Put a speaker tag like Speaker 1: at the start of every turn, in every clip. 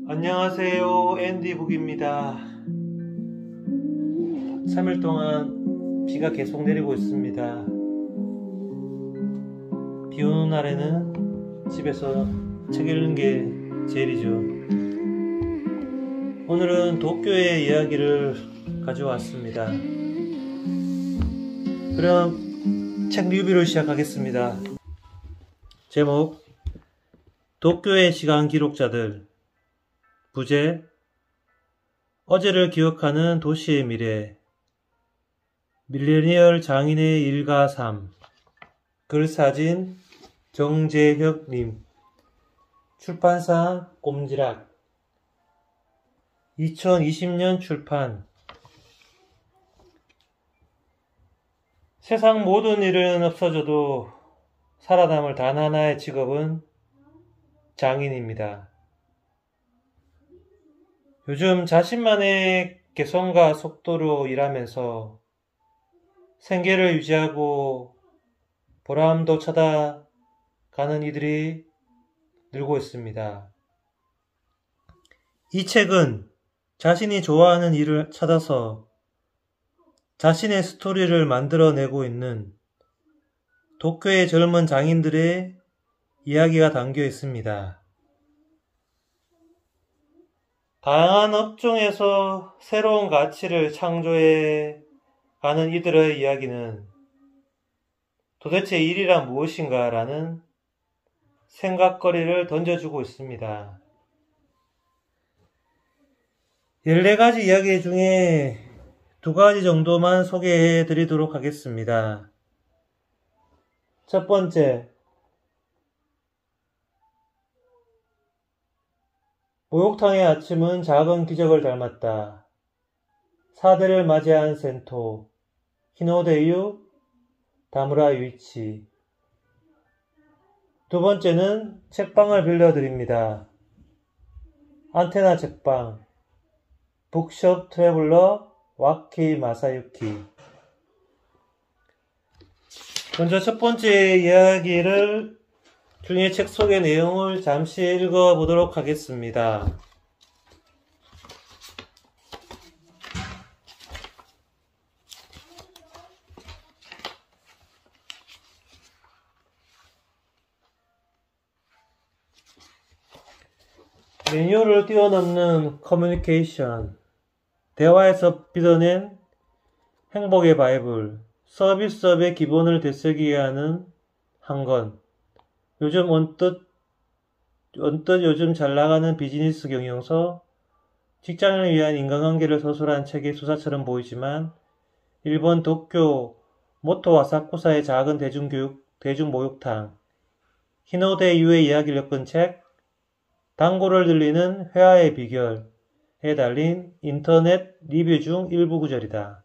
Speaker 1: 안녕하세요. 앤디북입니다. 3일 동안 비가 계속 내리고 있습니다. 비 오는 날에는 집에서 책 읽는 게 제일이죠. 오늘은 도쿄의 이야기를 가져왔습니다. 그럼 책 리뷰를 시작하겠습니다. 제목: 도쿄의 시간 기록자들. 부제: 어제를 기억하는 도시의 미래. 밀레니얼 장인의 일과 삶. 글사진 정재혁님. 출판사 꼼지락. 2020년 출판. 세상 모든 일은 없어져도 살아남을 단 하나의 직업은 장인입니다. 요즘 자신만의 개성과 속도로 일하면서 생계를 유지하고 보람도 찾아가는 이들이 늘고 있습니다. 이 책은 자신이 좋아하는 일을 찾아서 자신의 스토리를 만들어내고 있는 도쿄의 젊은 장인들의 이야기가 담겨 있습니다. 다양한 업종에서 새로운 가치를 창조해 가는 이들의 이야기는 도대체 일이란 무엇인가 라는 생각거리를 던져주고 있습니다. 14가지 이야기 중에 2가지 정도만 소개해 드리도록 하겠습니다. 첫 번째, 목욕탕의 아침은 작은 기적을 닮았다. 4대를 맞이한 센토, 히노데유 다무라 유이치. 두 번째는 책방을 빌려드립니다. 안테나 책방, 북숍 트래블러 와키 마사유키. 먼저 첫 번째 이야기를 중에 책 속의 내용을 잠시 읽어보도록 하겠습니다. 매뉴얼을 뛰어넘는 커뮤니케이션, 대화에서 빚어낸 행복의 바이블, 서비스업의 기본을 되새기게 하는 한권. 언뜻 요즘 잘 나가는 비즈니스 경영서, 직장인을 위한 인간관계를 서술한 책의 수사처럼 보이지만 일본 도쿄 모토 아사쿠사의 작은 대중목욕탕, 히노데유의 이야기를 엮은 책, 단골을 들리는 회화의 비결에 달린 인터넷 리뷰 중 일부 구절이다.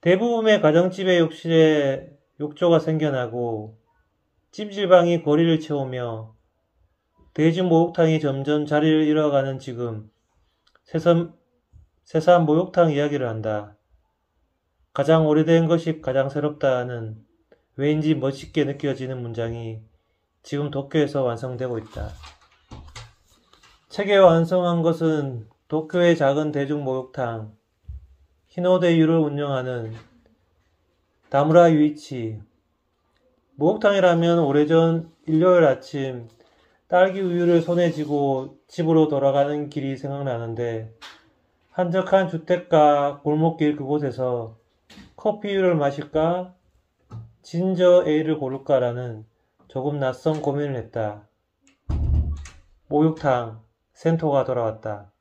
Speaker 1: 대부분의 가정집의 욕실에 욕조가 생겨나고 찜질방이 거리를 채우며 대중목욕탕이 점점 자리를 잃어가는 지금 새삼 목욕탕 이야기를 한다. 가장 오래된 것이 가장 새롭다는 왠지 멋있게 느껴지는 문장이 지금 도쿄에서 완성되고 있다. 책에 완성한 것은 도쿄의 작은 대중목욕탕 히노데유를 운영하는 다무라 유이치. 목욕탕이라면 오래전 일요일 아침 딸기 우유를 손에 쥐고 집으로 돌아가는 길이 생각나는데, 한적한 주택가 골목길 그곳에서 커피우유를 마실까 진저 에일을 고를까라는 조금 낯선 고민을 했다. 목욕탕, 센토가 돌아왔다.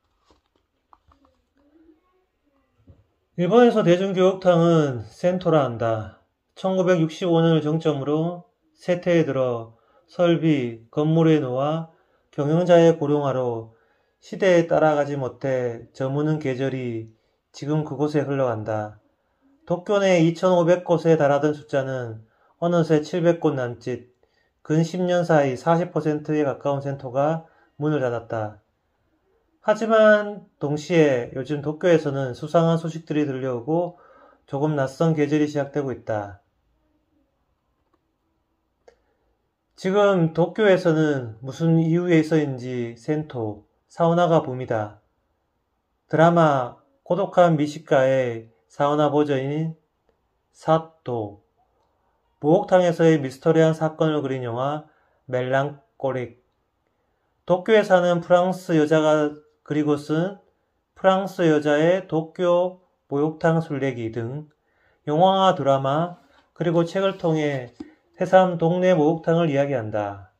Speaker 1: 일본에서 대중교육탕은 센토라 한다. 1965년을 정점으로 세태에 들어 설비, 건물의 노화, 경영자의 고령화로 시대에 따라가지 못해 저무는 계절이 지금 그곳에 흘러간다. 도쿄 내 2,500곳에 달하던 숫자는 어느새 700곳 남짓, 근 10년 사이 40%에 가까운 센토가 문을 닫았다. 하지만 동시에 요즘 도쿄에서는 수상한 소식들이 들려오고 조금 낯선 계절이 시작되고 있다. 지금 도쿄에서는 무슨 이유에서인지 센토, 사우나가 붐이다. 드라마 고독한 미식가의 사우나 버전인 사또, 목욕탕에서의 미스터리한 사건을 그린 영화 멜랑콜릭, 도쿄에 사는 프랑스 여자가 그리고 쓴 프랑스 여자의 도쿄 목욕탕 순례기 등 영화와 드라마 그리고 책을 통해 새삼 동네 목욕탕을 이야기한다.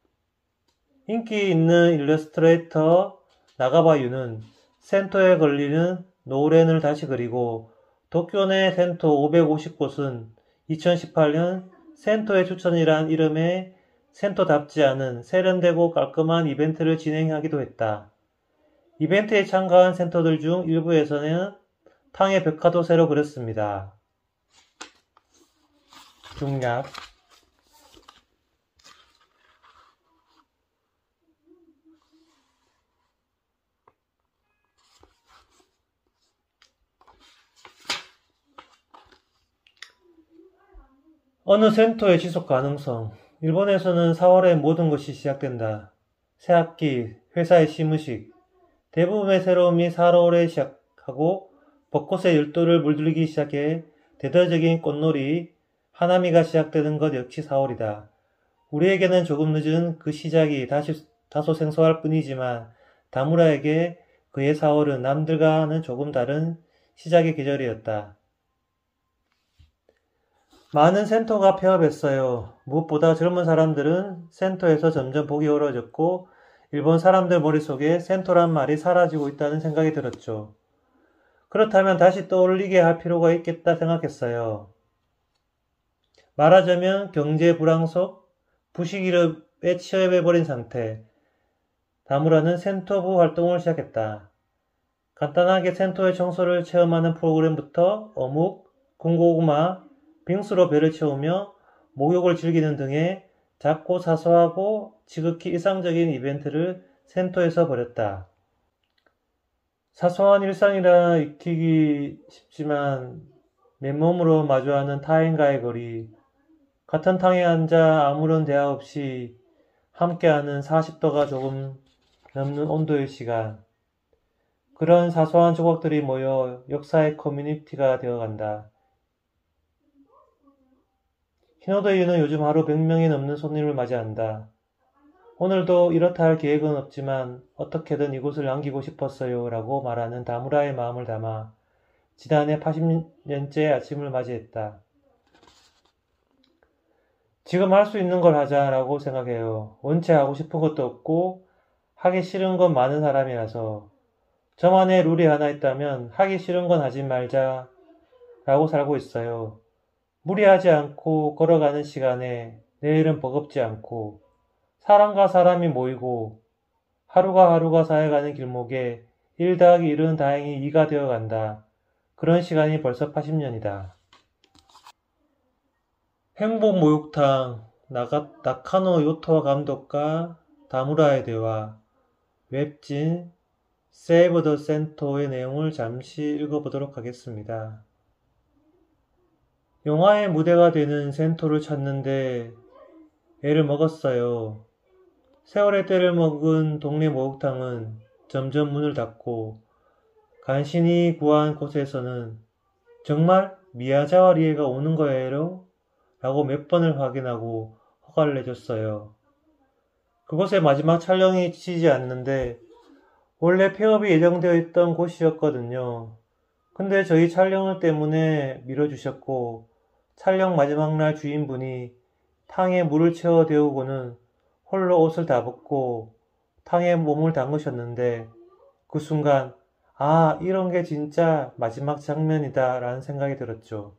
Speaker 1: 인기 있는 일러스트레이터 나가바유는 센토에 걸리는 노을엔을 다시 그리고 도쿄 내 센토 550곳은 2018년 센토의 추천이란 이름의 센토답지 않은 세련되고 깔끔한 이벤트를 진행하기도 했다. 이벤트에 참가한 센터들 중 일부에서는 탕의 벽화도 새로 그렸습니다. 중략 어느 센터의 지속 가능성. 일본에서는 4월에 모든 것이 시작된다. 새학기, 회사의 시무식, 대부분의 새로움이 4월에 시작하고 벚꽃의 열도를 물들이기 시작해 대대적인 꽃놀이, 하나미가 시작되는 것 역시 4월이다. 우리에게는 조금 늦은 그 시작이 다소 생소할 뿐이지만 다무라에게 그의 4월은 남들과는 조금 다른 시작의 계절이었다. 많은 센터가 폐업했어요. 무엇보다 젊은 사람들은 센터에서 점점 보기 어려워졌고 일본 사람들 머릿속에 센터란 말이 사라지고 있다는 생각이 들었죠. 그렇다면 다시 떠올리게 할 필요가 있겠다 생각했어요. 말하자면 경제 불황 속 부식일업에 취업해버린 상태. 다무라는 센터부 활동을 시작했다. 간단하게 센터의 청소를 체험하는 프로그램부터 어묵, 군고구마, 빙수로 배를 채우며 목욕을 즐기는 등의 작고 사소하고 지극히 일상적인 이벤트를 센터에서 벌였다. 사소한 일상이라 익히기 쉽지만 맨몸으로 마주하는 타인과의 거리, 같은 탕에 앉아 아무런 대화 없이 함께하는 40도가 조금 넘는 온도의 시간, 그런 사소한 조각들이 모여 역사의 커뮤니티가 되어간다. 히노데이는 요즘 하루 100명이 넘는 손님을 맞이한다. 오늘도 이렇다 할 계획은 없지만 어떻게든 이곳을 남기고 싶었어요 라고 말하는 다무라의 마음을 담아 지난해 80년째 아침을 맞이했다. 지금 할 수 있는 걸 하자 라고 생각해요. 원체 하고 싶은 것도 없고 하기 싫은 건 많은 사람이라서 저만의 룰이 하나 있다면 하기 싫은 건 하지 말자 라고 살고 있어요. 무리하지 않고 걸어가는 시간에 내일은 버겁지 않고 사람과 사람이 모이고 하루가 하루가 쌓여가는 길목에 1 더하기 1은 다행히 2가 되어간다. 그런 시간이 벌써 80년이다. 행복 목욕탕 나카노 요토 감독과 다무라의 대화 웹진 세이브 더 센터의 내용을 잠시 읽어보도록 하겠습니다. 영화의 무대가 되는 센터를 찾는데 애를 먹었어요. 세월의 때를 먹은 동네 목욕탕은 점점 문을 닫고 간신히 구한 곳에서는 정말 미야자와 리에가 오는 거예요? 라고 몇 번을 확인하고 허가를 내줬어요. 그곳에 마지막 촬영이 치지 않는데 원래 폐업이 예정되어 있던 곳이었거든요. 근데 저희 촬영을 때문에 미뤄주셨고 촬영 마지막 날 주인분이 탕에 물을 채워 데우고는 홀로 옷을 다 벗고 탕에 몸을 담그셨는데 그 순간 아, 이런 게 진짜 마지막 장면이다 라는 생각이 들었죠.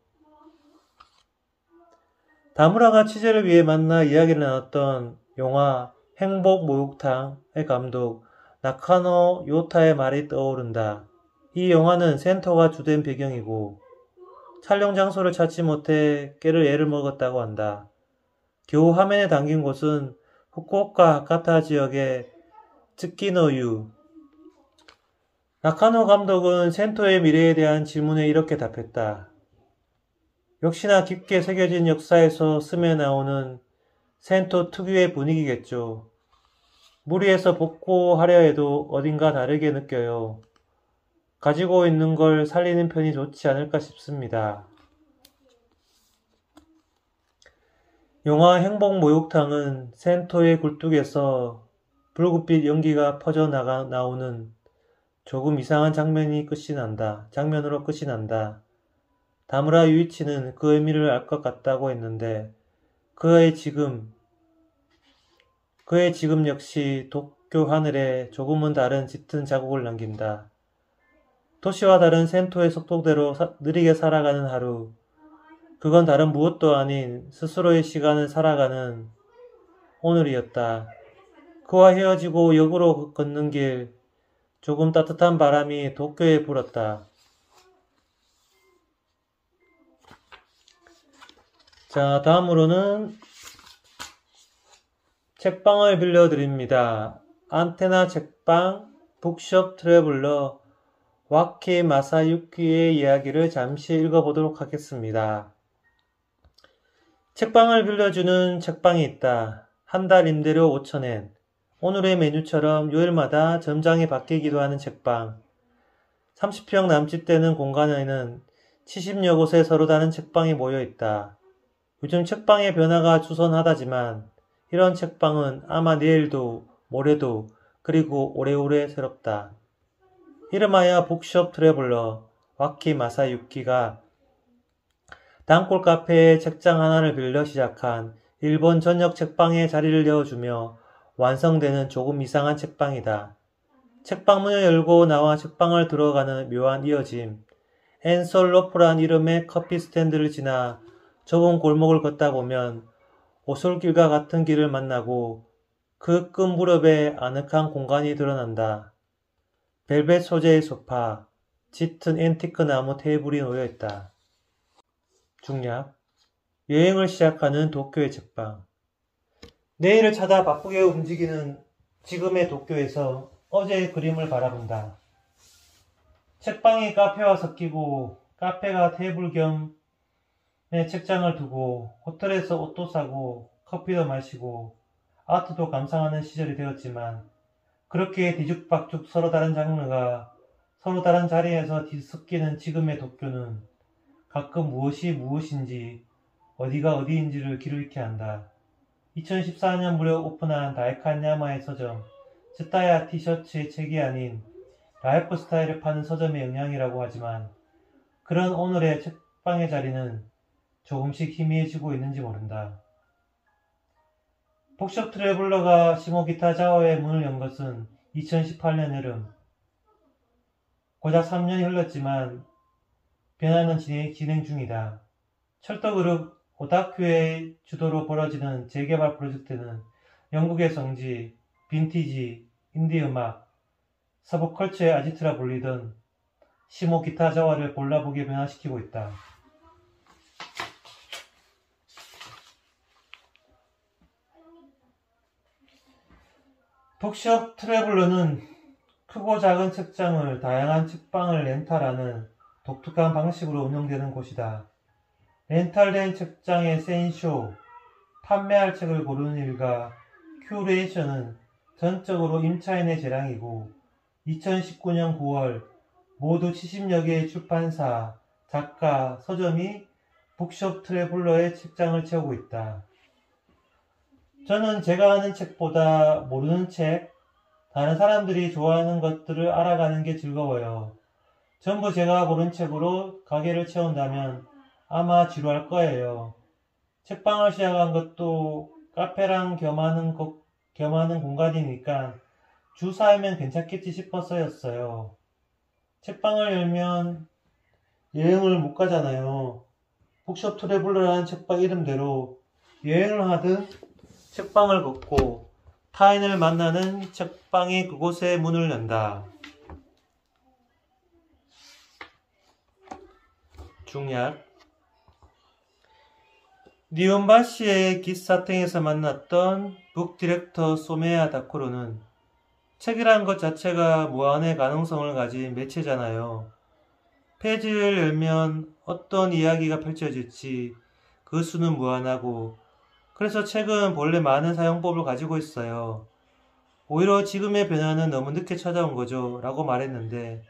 Speaker 1: 다무라가 취재를 위해 만나 이야기를 나눴던 영화 행복 목욕탕의 감독 나카노 요타의 말이 떠오른다. 이 영화는 센터가 주된 배경이고 촬영 장소를 찾지 못해 깨를 애를 먹었다고 한다. 겨우 화면에 담긴 곳은 후쿠오카 하카타 지역의 츠키노유. 나카노 감독은 센터의 미래에 대한 질문에 이렇게 답했다. 역시나 깊게 새겨진 역사에서 스며 나오는 센토 특유의 분위기겠죠. 무리해서 복구하려 해도 어딘가 다르게 느껴요. 가지고 있는 걸 살리는 편이 좋지 않을까 싶습니다. 영화 행복목욕탕은 센토의 굴뚝에서 불긋빛 연기가 나오는 조금 이상한 장면으로 끝이 난다. 다무라 유이치는 그 의미를 알 것 같다고 했는데 그의 지금 역시 도쿄 하늘에 조금은 다른 짙은 자국을 남긴다. 도시와 다른 센토의 속도대로 느리게 살아가는 하루. 그건 다른 무엇도 아닌 스스로의 시간을 살아가는 오늘이었다. 그와 헤어지고 역으로 걷는 길, 조금 따뜻한 바람이 도쿄에 불었다. 자, 다음으로는 책방을 빌려드립니다. 안테나 책방, 북숍 트래블러, 와키 마사유키의 이야기를 잠시 읽어보도록 하겠습니다. 책방을 빌려주는 책방이 있다. 한 달 임대료 5,000엔. 오늘의 메뉴처럼 요일마다 점장이 바뀌기도 하는 책방. 30평 남짓 되는 공간에는 70여 곳에 서로 다른 책방이 모여 있다. 요즘 책방의 변화가 주선하다지만 이런 책방은 아마 내일도 모레도 그리고 오래오래 새롭다. 이름하여 북숍 트래블러 와키 마사유키가 단골 카페에 책장 하나를 빌려 시작한 일본 전역 책방에 자리를 내어주며 완성되는 조금 이상한 책방이다. 책방 문을 열고 나와 책방을 들어가는 묘한 이어짐. 앤솔로프란 이름의 커피 스탠드를 지나 좁은 골목을 걷다 보면 오솔길과 같은 길을 만나고 그 끝 무렵에 아늑한 공간이 드러난다. 벨벳 소재의 소파, 짙은 앤티크 나무 테이블이 놓여있다. 중략, 여행을 시작하는 도쿄의 책방. 내일을 찾아 바쁘게 움직이는 지금의 도쿄에서 어제의 그림을 바라본다. 책방이 카페와 섞이고 카페가 테이블 겸의 책장을 두고 호텔에서 옷도 사고 커피도 마시고 아트도 감상하는 시절이 되었지만 그렇게 뒤죽박죽 서로 다른 장르가 서로 다른 자리에서 뒤섞이는 지금의 도쿄는 가끔 무엇이 무엇인지 어디가 어디인지를 기르게 한다. 2014년 무렵 오픈한 다이칸야마의 서점, 츠타야 티셔츠의 책이 아닌 라이프 스타일을 파는 서점의 영향이라고 하지만 그런 오늘의 책방의 자리는 조금씩 희미해지고 있는지 모른다. 북숍 트래블러가 시모기타자와의 문을 연 것은 2018년 여름. 고작 3년이 흘렀지만 변화는 진행 중이다. 철도그룹 오다큐의 주도로 벌어지는 재개발 프로젝트는 영국의 성지, 빈티지, 인디음악, 서브컬처의 아지트라 불리던 시모기타자와를 볼라보게 변화시키고 있다. 북숍 트래블러는 크고 작은 책장을 다양한 책방을 렌탈하는 독특한 방식으로 운영되는 곳이다. 렌탈된 책장의 센쇼, 판매할 책을 고르는 일과 큐레이션은 전적으로 임차인의 재량이고 2019년 9월 모두 70여 개의 출판사, 작가, 서점이 북숍 트래블러의 책장을 채우고 있다. 저는 제가 아는 책보다 모르는 책, 다른 사람들이 좋아하는 것들을 알아가는 게 즐거워요. 전부 제가 고른 책으로 가게를 채운다면 아마 지루할 거예요. 책방을 시작한 것도 카페랑 겸하는 공간이니까 주 4회면 괜찮겠지 싶어서였어요. 책방을 열면 여행을 못 가잖아요. 북숍 트래블러라는 책방 이름대로 여행을 하듯 책방을 걷고 타인을 만나는 책방이 그곳에 문을 연다. 중약, 니온바시의 기사탱에서 만났던 북 디렉터 소메야 다쿠로는 책이란 것 자체가 무한의 가능성을 가진 매체잖아요. 페이지를 열면 어떤 이야기가 펼쳐질지 그 수는 무한하고 그래서 책은 본래 많은 사용법을 가지고 있어요. 오히려 지금의 변화는 너무 늦게 찾아온 거죠. 라고 말했는데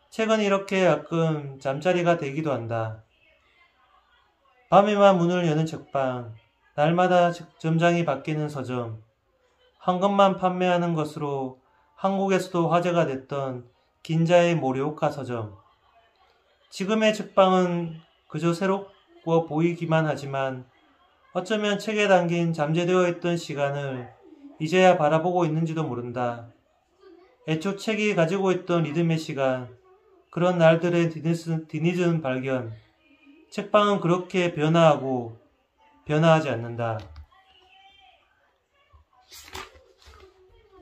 Speaker 1: 책은 이렇게 가끔 잠자리가 되기도 한다. 밤에만 문을 여는 책방, 날마다 점장이 바뀌는 서점, 한 권만 판매하는 것으로 한국에서도 화제가 됐던 긴자의 모리오카 서점. 지금의 책방은 그저 새롭고 보이기만 하지만 어쩌면 책에 담긴 잠재되어 있던 시간을 이제야 바라보고 있는지도 모른다. 애초 책이 가지고 있던 리듬의 시간, 그런 날들의 뒤늦은 발견, 책방은 그렇게 변화하고 변화하지 않는다.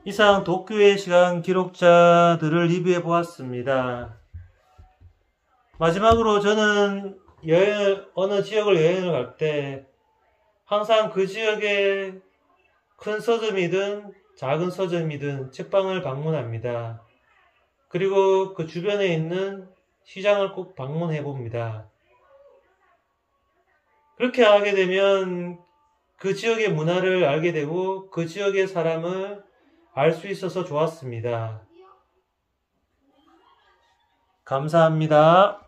Speaker 1: 이상 도쿄의 시간 기록자들을 리뷰해 보았습니다. 마지막으로 저는 어느 지역을 여행을 갈 때 항상 그 지역의 큰 서점이든 작은 서점이든 책방을 방문합니다. 그리고 그 주변에 있는 시장을 꼭 방문해 봅니다. 그렇게 하게 되면 그 지역의 문화를 알게 되고 그 지역의 사람을 알 수 있어서 좋았습니다. 감사합니다.